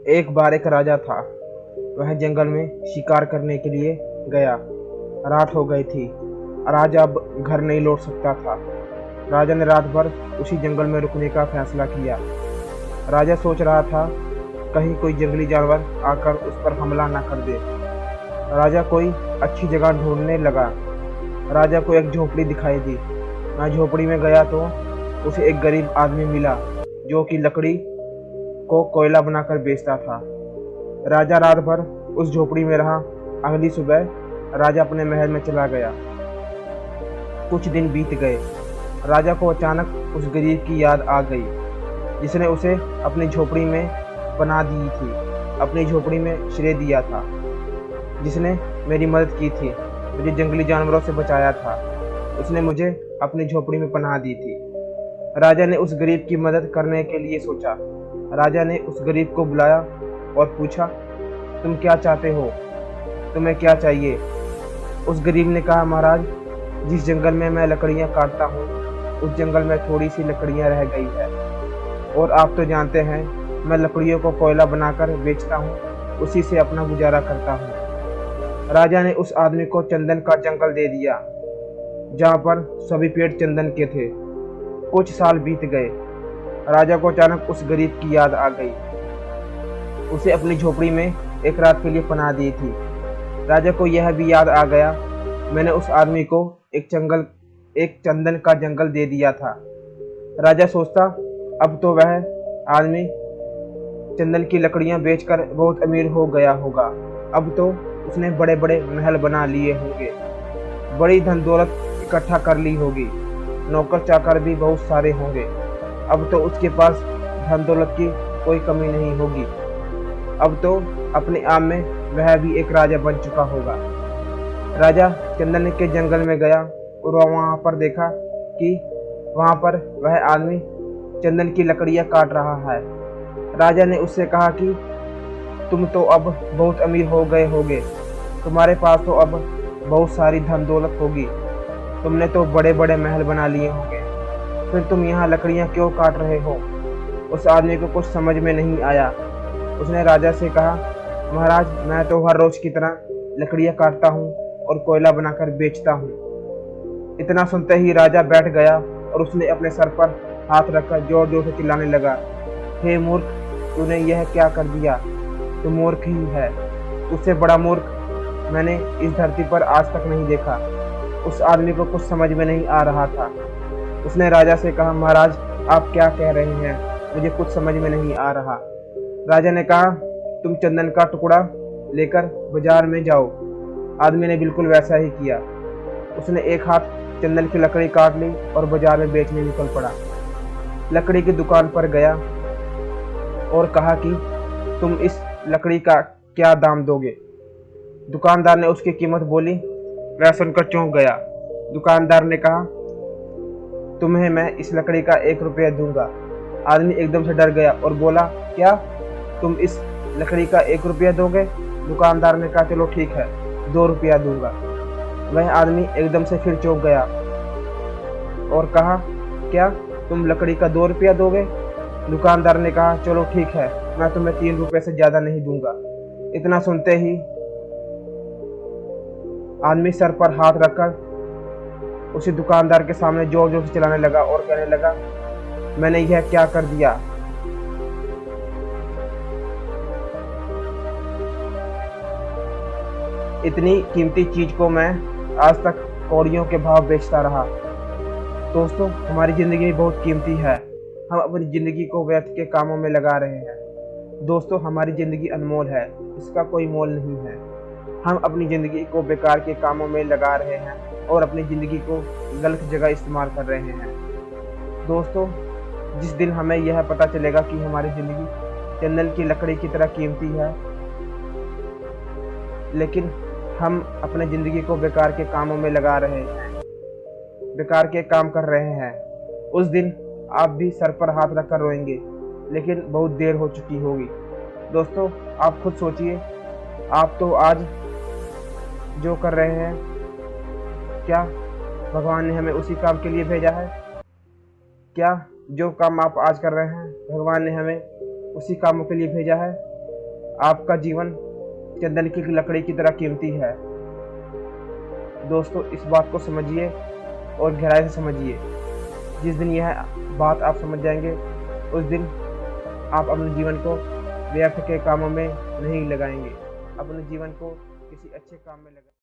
एक बार एक राजा था। वह जंगल में शिकार करने के लिए गया। रात हो गई थी। राजा अब घर नहीं लौट सकता था। राजा ने रात भर उसी जंगल में रुकने का फैसला किया। राजा सोच रहा था कहीं कोई जंगली जानवर आकर उस पर हमला न कर दे। राजा कोई अच्छी जगह ढूंढने लगा। राजा को एक झोपड़ी दिखाई दी। वह झोपड़ी में गया तो उसे एक गरीब आदमी मिला जो कि लकड़ी को कोयला बनाकर बेचता था। राजा रात भर उस झोपड़ी में रहा। अगली सुबह राजा अपने महल में चला गया। कुछ दिन बीत गए। राजा को अचानक उस गरीब की याद आ गई जिसने उसे अपनी झोपड़ी में पनाह दी थी, अपनी झोपड़ी में श्रेय दिया था, जिसने मेरी मदद की थी, मुझे जंगली जानवरों से बचाया था। उसने मुझे अपनी झोपड़ी में पनाह दी थी। राजा ने उस गरीब की मदद करने के लिए सोचा। राजा ने उस गरीब को बुलाया और पूछा, तुम क्या चाहते हो? तुम्हें क्या चाहिए? उस गरीब ने कहा, महाराज, जिस जंगल में मैं लकड़ियां काटता हूँ उस जंगल में थोड़ी सी लकड़ियां रह गई है, और आप तो जानते हैं मैं लकड़ियों को कोयला बनाकर बेचता हूँ, उसी से अपना गुजारा करता हूँ। राजा ने उस आदमी को चंदन का जंगल दे दिया जहाँ पर सभी पेड़ चंदन के थे। कुछ साल बीत गए। राजा को अचानक उस गरीब की याद आ गई। उसे अपनी झोपड़ी में एक रात के लिए पनाह दी थी। राजा को यह भी याद आ गया, मैंने उस आदमी को एक चंदन का जंगल दे दिया था। राजा सोचता, अब तो वह आदमी चंदन की लकड़ियां बेचकर बहुत अमीर हो गया होगा। अब तो उसने बड़े बड़े महल बना लिए होंगे, बड़ी धन दौलत इकट्ठा कर ली होगी, नौकर चाकर भी बहुत सारे होंगे। अब तो उसके पास धन दौलत की कोई कमी नहीं होगी। अब तो अपने आप में वह भी एक राजा बन चुका होगा। राजा चंदन के जंगल में गया और वहां पर देखा कि वहां पर वह आदमी चंदन की लकड़ियां काट रहा है। राजा ने उससे कहा कि तुम तो अब बहुत अमीर हो गए होगे, तुम्हारे पास तो अब बहुत सारी धन दौलत होगी, तुमने तो बड़े बड़े महल बना लिए होंगे, फिर तुम यहाँ लकड़ियाँ क्यों काट रहे हो? उस आदमी को कुछ समझ में नहीं आया। उसने राजा से कहा, महाराज, मैं तो हर रोज की तरह लकड़ियाँ काटता हूँ और कोयला बनाकर बेचता हूँ। इतना सुनते ही राजा बैठ गया और उसने अपने सर पर हाथ रखकर जोर जोर से चिल्लाने लगा, हे मूर्ख, तूने यह क्या कर दिया? तू मूर्ख ही है, उससे बड़ा मूर्ख मैंने इस धरती पर आज तक नहीं देखा। उस आदमी को कुछ समझ में नहीं आ रहा था। उसने राजा से कहा, महाराज, आप क्या कह रहे हैं? मुझे कुछ समझ में नहीं आ रहा। राजा ने कहा, तुम चंदन का टुकड़ा लेकर बाजार में जाओ। आदमी ने बिल्कुल वैसा ही किया। उसने एक हाथ चंदन की लकड़ी काट ली और बाजार में बेचने निकल पड़ा। लकड़ी की दुकान पर गया और कहा कि तुम इस लकड़ी का क्या दाम दोगे? दुकानदार ने उसकी कीमत बोली। वह सुनकर चौंक गया। दुकानदार ने कहा, तुम्हें मैं इस लकड़ी का 1 रुपया दूंगा। आदमी एकदम से डर गया और बोला, क्या तुम इस लकड़ी का 1 रुपया दोगे? दुकानदार ने कहा, चलो ठीक है, 2 रुपया दूंगा। वह आदमी एकदम से फिर चौंक गया और कहा, क्या तुम लकड़ी का 2 रुपया दोगे? दुकानदार ने कहा, चलो ठीक है, मैं तुम्हें 3 रुपये से ज्यादा नहीं दूंगा। इतना सुनते ही आदमी सर पर हाथ रखकर उसी दुकानदार के सामने जोर जोर से चिल्लाने लगा और कहने लगा, मैंने यह क्या कर दिया? इतनी कीमती चीज को मैं आज तक कौड़ियों के भाव बेचता रहा। दोस्तों, हमारी जिंदगी बहुत कीमती है। हम अपनी जिंदगी को व्यर्थ के कामों में लगा रहे हैं। दोस्तों, हमारी जिंदगी अनमोल है, इसका कोई मोल नहीं है। हम अपनी ज़िंदगी को बेकार के कामों में लगा रहे हैं और अपनी ज़िंदगी को गलत जगह इस्तेमाल कर रहे हैं। दोस्तों, जिस दिन हमें यह पता चलेगा कि हमारी ज़िंदगी चंदन की लकड़ी की तरह कीमती है, लेकिन हम अपनी ज़िंदगी को बेकार के कामों में लगा रहे हैं, बेकार के काम कर रहे हैं, उस दिन आप भी सर पर हाथ रखकर रोएंगे, लेकिन बहुत देर हो चुकी होगी। दोस्तों, आप खुद सोचिए, आप तो आज जो कर रहे हैं, क्या भगवान ने हमें उसी काम के लिए भेजा है? क्या जो काम आप आज कर रहे हैं, भगवान ने हमें उसी कामों के लिए भेजा है? आपका जीवन चंदन की लकड़ी की तरह कीमती है। दोस्तों, इस बात को समझिए और गहराई से समझिए। जिस दिन यह बात आप समझ जाएंगे, उस दिन आप अपने जीवन को व्यर्थ के कामों में नहीं लगाएंगे, अपने जीवन को किसी अच्छे काम में लगाएंगे।